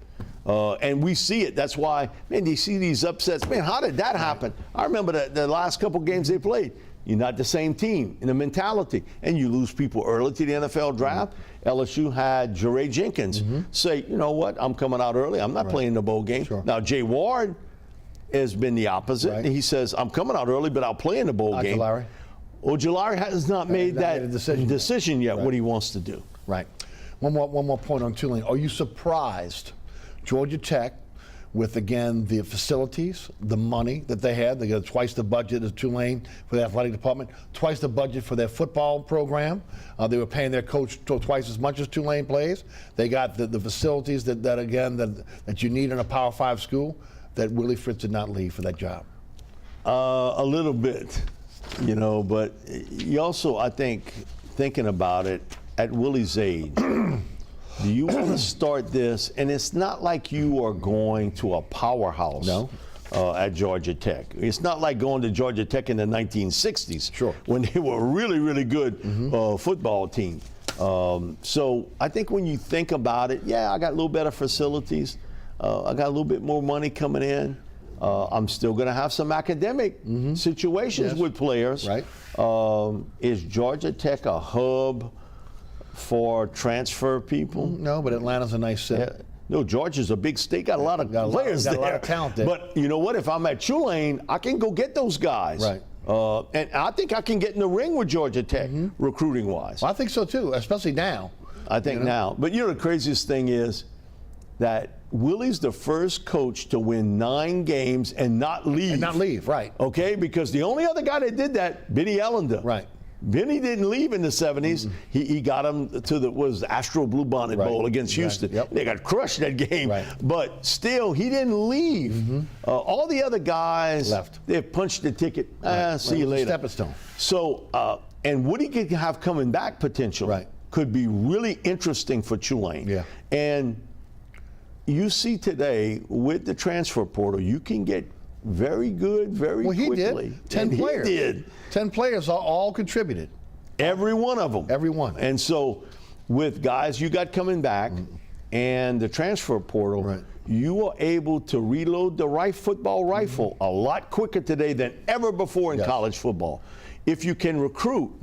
And we see it. That's why, man, you see these upsets. Man, how did that happen? I remember the last couple games they played. You're not the same team in the mentality. And you lose people early to the NFL draft. LSU had Jeray Jenkins say, you know what, I'm coming out early. I'm not playing the bowl game. Sure. Now, Jay Ward has been the opposite. Right. He says, I'm coming out early, but I'll play in the bowl game. Larry. Ojulari has not made that decision yet, what he wants to do. Right. One more point on Tulane. Are you surprised Georgia Tech, with, again, the facilities, the money that they had, they got twice the budget as Tulane for the athletic department, twice the budget for their football program. They were paying their coach twice as much as Tulane plays. They got the facilities that you need in a Power 5 school, that Willie Fritz did not leave for that job. A little bit, you know, but you also, I think, thinking about it, at Willie's age, do you want to start this? And it's not like you are going to a powerhouse. No. At Georgia Tech. It's not like going to Georgia Tech in the 1960s, Sure. when they were a really, really good football team. So I think when you think about it, yeah, I got a little better facilities. I got a little bit more money coming in. I'm still going to have some academic situations with players. Right. Is Georgia Tech a hub for transfer people? No, but Atlanta's a nice city. Yeah. No, Georgia's a big state. Got a lot of players there. Got a lot of talent there. But you know what? If I'm at Tulane, I can go get those guys. Right. And I think I can get in the ring with Georgia Tech, recruiting-wise. Well, I think so too, especially now. I think now. But you know, the craziest thing is that Willie's the first coach to win 9 games and not leave. And not leave, right. Okay? Because the only other guy that did that, Benny Ellender. Right. Benny didn't leave in the 70s. He got him to the Astro Bluebonnet Bowl against Houston. Yep. They got crushed that game. Right. But still, he didn't leave. All the other guys left. They punched the ticket. See you later. Stepping stone. So, and what he could have coming back potential could be really interesting for Tulane. Yeah. And you see today with the transfer portal, you can get very good very quickly. Well, he did. 10 players. He did. 10 players all contributed. Every one of them. Every one. And so with guys you got coming back and the transfer portal, you are able to reload the football rifle a lot quicker today than ever before in college football if you can recruit.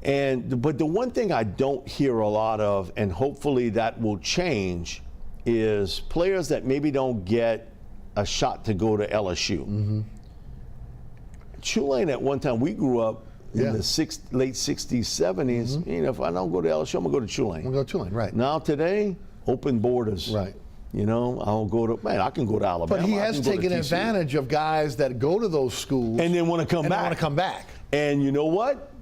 But the one thing I don't hear a lot of, and hopefully that will change, is players that maybe don't get a shot to go to LSU. Tulane at one time, we grew up in the late 60s, 70s. You know, if I don't go to LSU, I'm going to go to Tulane. We'll go to Tulane, right. Now today, open borders. Right. You know, I'll go to, I can go to Alabama. But he has taken advantage of guys that go to those schools. And then want to come back. And want to come back. And you know what?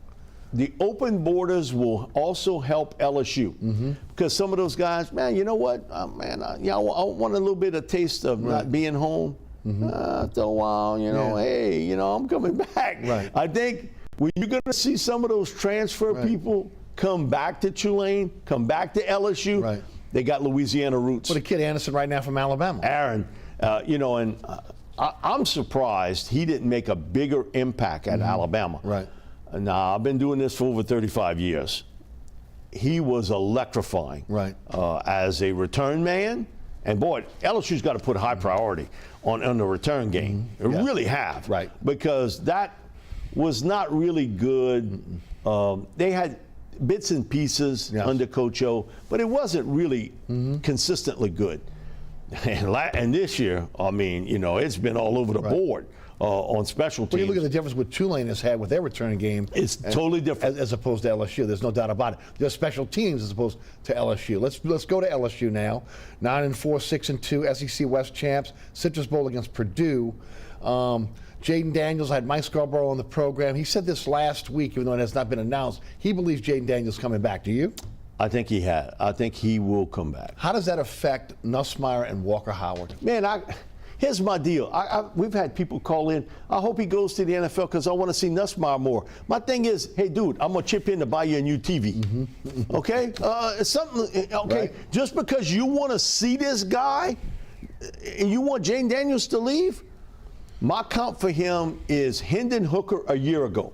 The open borders will also help LSU because some of those guys, man, you know what, I want a little bit of taste of not being home. After a while, you know, hey, you know, I'm coming back. Right. I think when you're going to see some of those transfer people come back to Tulane, come back to LSU, they got Louisiana roots. Well, the kid Anderson right now from Alabama. Aaron, you know, and I'm surprised he didn't make a bigger impact at Alabama. Right. Now, I've been doing this for over 35 years. He was electrifying as a return man. And, boy, LSU's got to put high priority on the return game. They really have. Right. Because that was not really good. They had bits and pieces under Coach O, but it wasn't really consistently good. And this year, I mean, you know, it's been all over the board. On special teams. When you look at the difference what Tulane has had with their returning game, it's totally different as opposed to LSU. There's no doubt about it. They're special teams as opposed to LSU. Let's go to LSU now. 9-4, 6-2, SEC West champs. Citrus Bowl against Purdue. Jaden Daniels, I had Mike Scarborough on the program. He said this last week, even though it has not been announced. He believes Jaden Daniels coming back. Do you? I think he had. I think he will come back. How does that affect Nussmeier and Walker Howard? Man, here's my deal. We've had people call in, I hope he goes to the NFL because I want to see Nussmeier more. My thing is, hey, dude, I'm going to chip in to buy you a new TV. Okay? Just because you want to see this guy and you want Jaden Daniels to leave, my count for him is Hendon Hooker a year ago.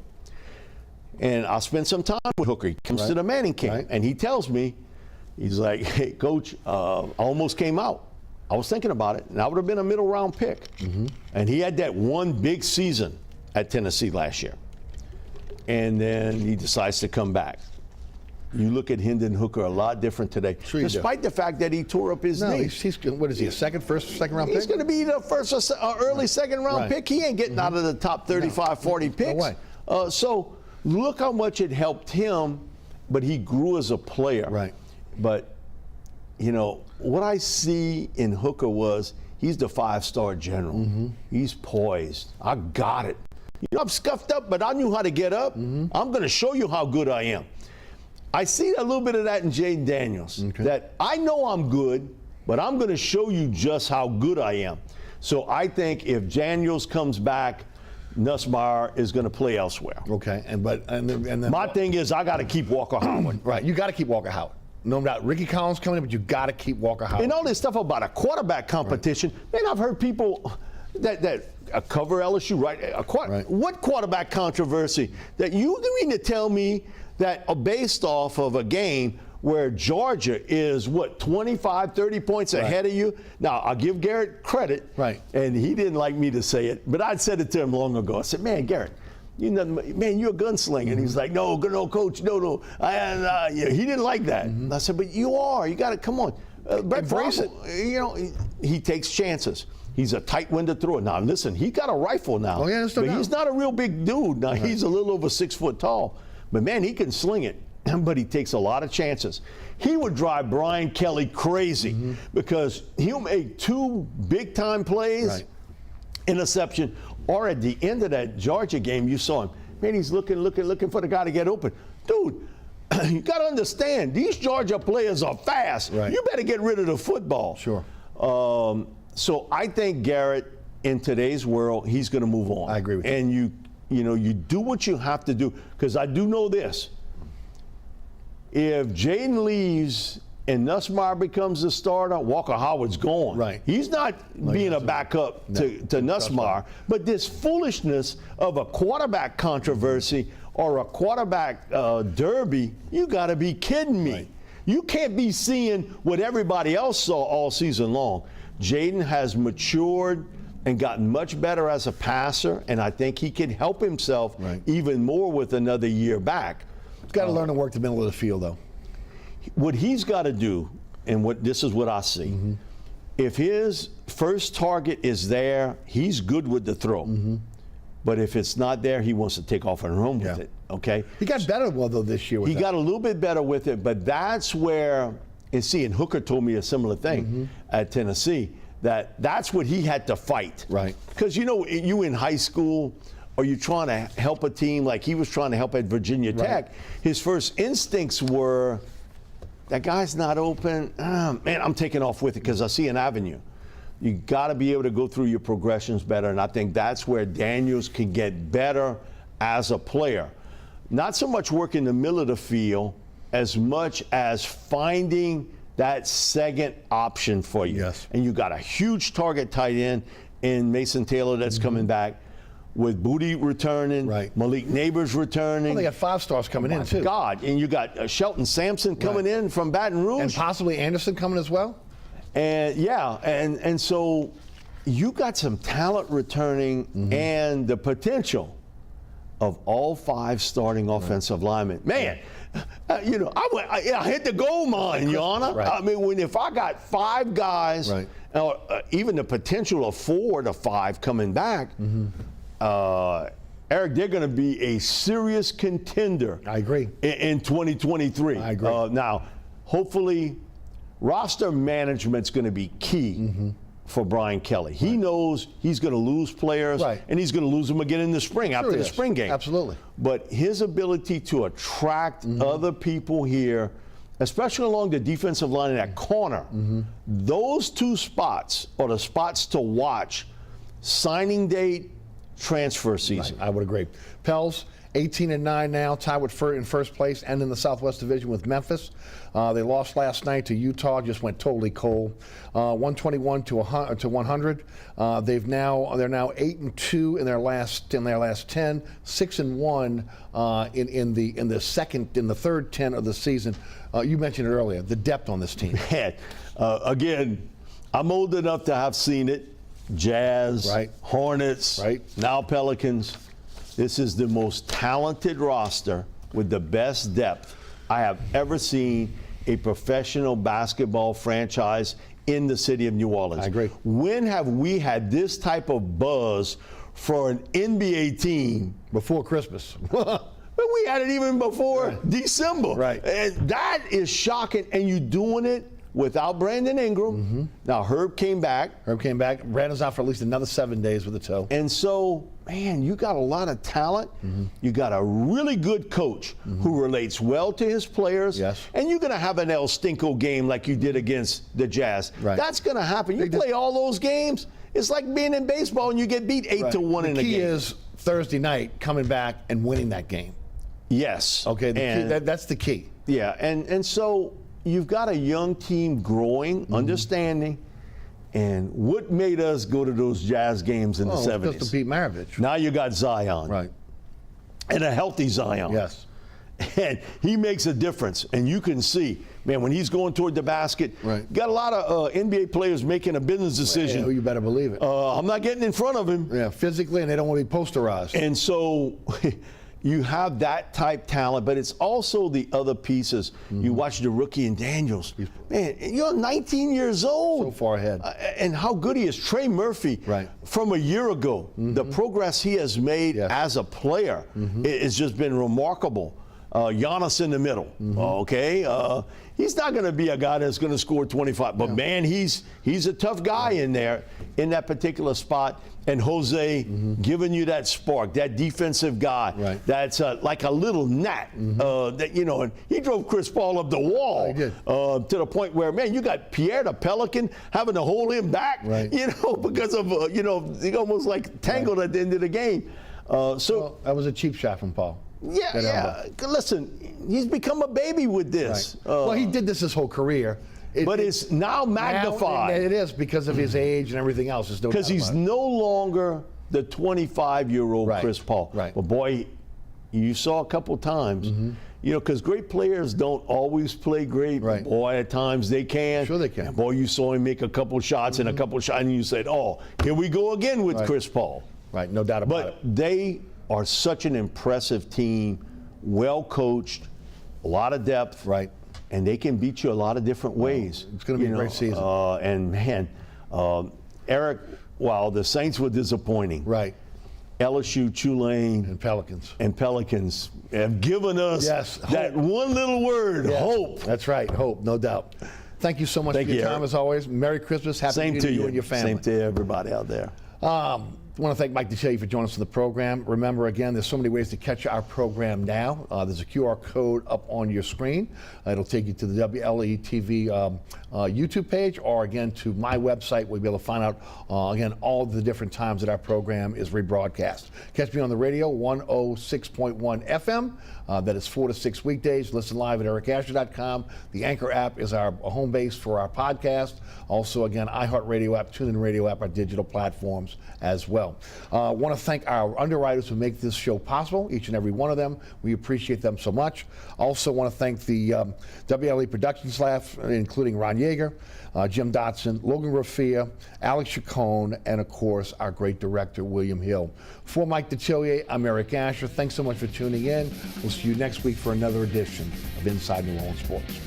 And I spent some time with Hooker. He comes to the Manning camp, and he tells me, he's like, hey, Coach, I almost came out. I was thinking about it, and I would have been a middle round pick. And he had that one big season at Tennessee last year. And then he decides to come back. You look at Hendon Hooker a lot different today, despite the fact that he tore up his knee. He's what is he, a second round pick? He's going to be the first or early second round pick. He ain't getting out of the top 35, 40 picks. No way. So look how much it helped him, but he grew as a player. Right. But, you know, what I see in Hooker was he's the 5-star general. He's poised. I got it. You know, I'm scuffed up, but I knew how to get up. I'm going to show you how good I am. I see a little bit of that in Jaden Daniels, that I know I'm good, but I'm going to show you just how good I am. So I think if Daniels comes back, Nussmeier is going to play elsewhere. Okay, and then My thing is, I got to keep Walker Howard. right, you got to keep Walker Howard. No doubt, Ricky Collins coming in, but you got to keep Walker Howard. And all this stuff about a quarterback competition, man, I've heard people that cover LSU, right? Right. What quarterback controversy that you mean to tell me that based off of a game where Georgia is, 25, 30 points ahead of you? Now, I'll give Garrett credit. Right. And he didn't like me to say it, but I'd said it to him long ago. I said, man, Garrett, you're a gunslinger. And he's like, no, coach, no. He didn't like that. And I said, but you are. You got to, come on. Brett Embrace Favre, he takes chances. He's a tight-winded thrower. Now, listen, he got a rifle now. Oh, yeah, that's no but doubt. he's not a real big dude. Now, he's a little over 6 foot tall. But, man, he can sling it. But he takes a lot of chances. He would drive Brian Kelly crazy because he'll make 2 big-time plays, interception, or at the end of that Georgia game, you saw him. Man, he's looking for the guy to get open. Dude, you got to understand, these Georgia players are fast. Right. You better get rid of the football. Sure. So I think Garrett, in today's world, he's going to move on. I agree with you. And you do what you have to do, because I do know this. If Jaden leaves and Nussmeier becomes the starter, Walker Howard's gone. Right. He's not being a backup to Nussmeier. But this foolishness of a quarterback controversy or a quarterback derby, you got to be kidding me. Right. You can't be seeing what everybody else saw all season long. Jaden has matured and gotten much better as a passer, and I think he can help himself even more with another year back. He's got to learn to work the middle of the field, though. What he's got to do, and this is what I see, if his first target is there, he's good with the throw. But if it's not there, he wants to take off and run with it, okay? He got better, though, this year with He got a little bit better with it, but that's where, and Hooker told me a similar thing at Tennessee, that's what he had to fight. Right. Because, you in high school, or you trying to help a team like he was trying to help at Virginia Tech, his first instincts were, that guy's not open. Man, I'm taking off with it because I see an avenue. You got to be able to go through your progressions better, and I think that's where Daniels can get better as a player. Not so much working the middle of the field as much as finding that second option for you. Yes. And you got a huge target tight end in Mason Taylor that's coming back, with Booty returning, Malik Neighbors returning. Well, they got 5 stars coming in, too. God, and you got Shelton Sampson coming in from Baton Rouge. And possibly Anderson coming as well? And and so you got some talent returning and the potential of all 5 starting offensive linemen. Man, I hit the gold mine, Your Honor. I mean, if I got 5 guys, or even the potential of 4 to 5 coming back, Eric, they're going to be a serious contender. I agree. In 2023. I agree. Now, hopefully, roster management's going to be key for Brian Kelly. He knows he's going to lose players, and he's going to lose them again in the spring after the spring game. Absolutely. But his ability to attract other people here, especially along the defensive line in that corner, those 2 spots are the spots to watch. Signing date, transfer season. I would agree. Pels, 18-9 now, tied in first place and in the Southwest Division with Memphis. They lost last night to Utah, just went totally cold, 121 to 100. They're now 8-2 in their last 10, 6-1 in the third 10 of the season. You mentioned it earlier, the depth on this team. Man, again, I'm old enough to have seen it. Jazz, Hornets, now Pelicans. This is the most talented roster with the best depth I have ever seen a professional basketball franchise in the city of New Orleans. I agree. When have we had this type of buzz for an NBA team? Before Christmas. But we had it even before December. Right. And that is shocking, and you're doing it without Brandon Ingram. Now, Herb came back. Brandon's out for at least another 7 days with a toe. And so man, you got a lot of talent. You got a really good coach who relates well to his players. Yes. And you're going to have an El Stinko game like you did against the Jazz. Right. That's going to happen. You play all those games. It's like being in baseball and you get beat 8-1 in a game. The key is Thursday night coming back and winning that game. Yes. Okay, that's the key. Yeah, and so you've got a young team growing, understanding. And what made us go to those Jazz games in the 70s? Just to beat Maravich. Now you got Zion. Right. And a healthy Zion. Yes. And he makes a difference. And you can see, man, when he's going toward the basket, got a lot of NBA players making a business decision. Yeah, you better believe it. I'm not getting in front of him. Yeah, physically, and they don't want to be posterized. And so you have that type talent, but it's also the other pieces. You watch the rookie in Daniels. Man, you're 19 years old. So far ahead. And how good he is. Trey Murphy, from a year ago, the progress he has made as a player has just been remarkable. Giannis in the middle, okay? He's not going to be a guy that's going to score 25, but man, he's a tough guy in there, in that particular spot. And Jose giving you that spark, that defensive guy that's like a little gnat. That, you know, and he drove Chris Paul up the wall to the point where, man, you got Pierre the Pelican having to hold him back, you know, because of, you know, he almost like tangled at the end of the game. So that was a cheap shot from Paul. Yeah. Listen, he's become a baby with this. Well, he did this his whole career. But it's now magnified. It is because of his age and everything else. Because he's no longer the 25-year-old Chris Paul. Right. But boy, you saw a couple times, you know, because great players don't always play great. Right. Boy, at times they can. Sure they can. And boy, you saw him make a couple shots and a couple shots, and you said, oh, here we go again with Chris Paul. Right, no doubt about it. But they are such an impressive team, well coached, a lot of depth. Right. And they can beat you a lot of different ways. It's going to be a great season. And man, Eric, while the Saints were disappointing, LSU, Tulane, and Pelicans have given us that one little word, hope. That's right, hope, no doubt. Thank you so much for your time, as always. Merry Christmas, Happy New Year to you and your family. Same to everybody out there. I want to thank Mike Detillier for joining us on the program. Remember, again, there's so many ways to catch our program now. There's a QR code up on your screen. It'll take you to the WLAE-TV YouTube page, or again to my website, where you'll be able to find out, again, all the different times that our program is rebroadcast. Catch me on the radio, 106.1 FM. That is 4 to 6 weekdays. Listen live at ericasher.com. The Anchor app is our home base for our podcast. Also, again, iHeartRadio app, TuneIn Radio app, our digital platforms as well. I want to thank our underwriters who make this show possible, each and every one of them. We appreciate them so much. Also want to thank the WLE production staff, including Ron Yeager, Jim Dotson, Logan Raffia, Alex Chacon, and of course our great director, William Hill. For Mike Detillier, I'm Eric Asher. Thanks so much for tuning in. We'll see you next week for another edition of Inside New Orleans Sports.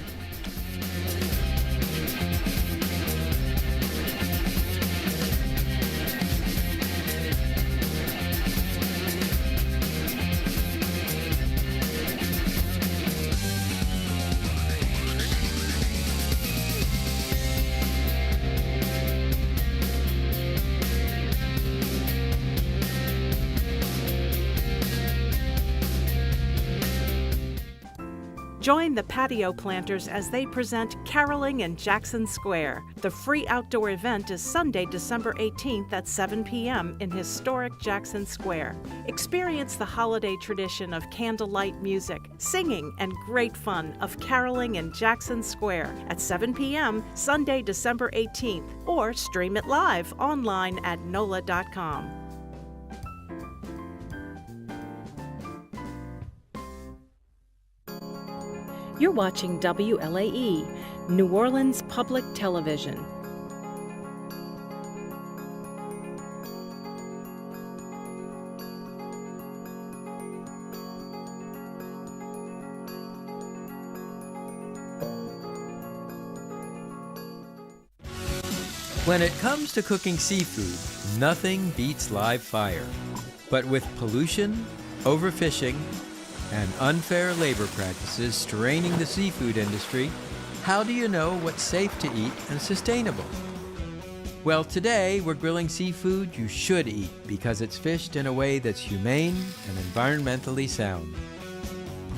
Join the patio planters as they present Caroling in Jackson Square. The free outdoor event is Sunday, December 18th at 7 p.m. in historic Jackson Square. Experience the holiday tradition of candlelight music, singing, and great fun of Caroling in Jackson Square at 7 p.m. Sunday, December 18th, or stream it live online at NOLA.com. You're watching WLAE, New Orleans Public Television. When it comes to cooking seafood, nothing beats live fire. But with pollution, overfishing, and unfair labor practices straining the seafood industry, how do you know what's safe to eat and sustainable? Well, today we're grilling seafood you should eat because it's fished in a way that's humane and environmentally sound.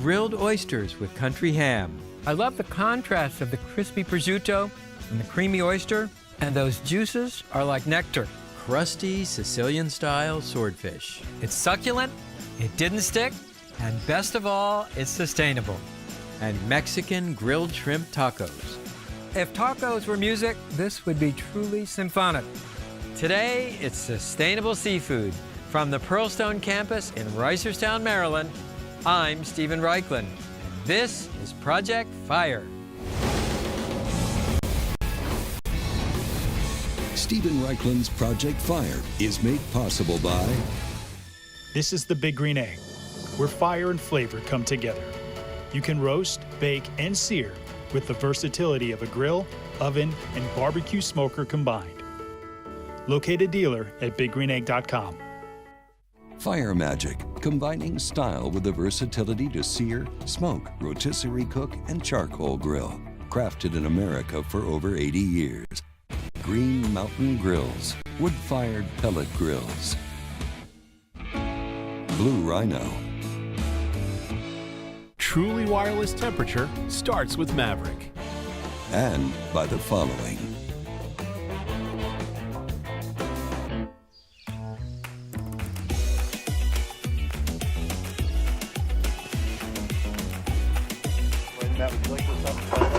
Grilled oysters with country ham. I love the contrast of the crispy prosciutto and the creamy oyster, and those juices are like nectar. Crusty Sicilian-style swordfish. It's succulent, it didn't stick, and best of all, it's sustainable. And Mexican grilled shrimp tacos. If tacos were music, this would be truly symphonic. Today, it's sustainable seafood. From the Pearlstone campus in Reisterstown, Maryland, I'm Stephen Reichlin, and this is Project Fire. Stephen Reichlin's Project Fire is made possible by... This is the Big Green Egg, where fire and flavor come together. You can roast, bake, and sear with the versatility of a grill, oven, and barbecue smoker combined. Locate a dealer at biggreenegg.com. Fire Magic, combining style with the versatility to sear, smoke, rotisserie cook, and charcoal grill. Crafted in America for over 80 years. Green Mountain Grills, wood-fired pellet grills. Blue Rhino. Truly wireless temperature starts with Maverick. And by the following. That was like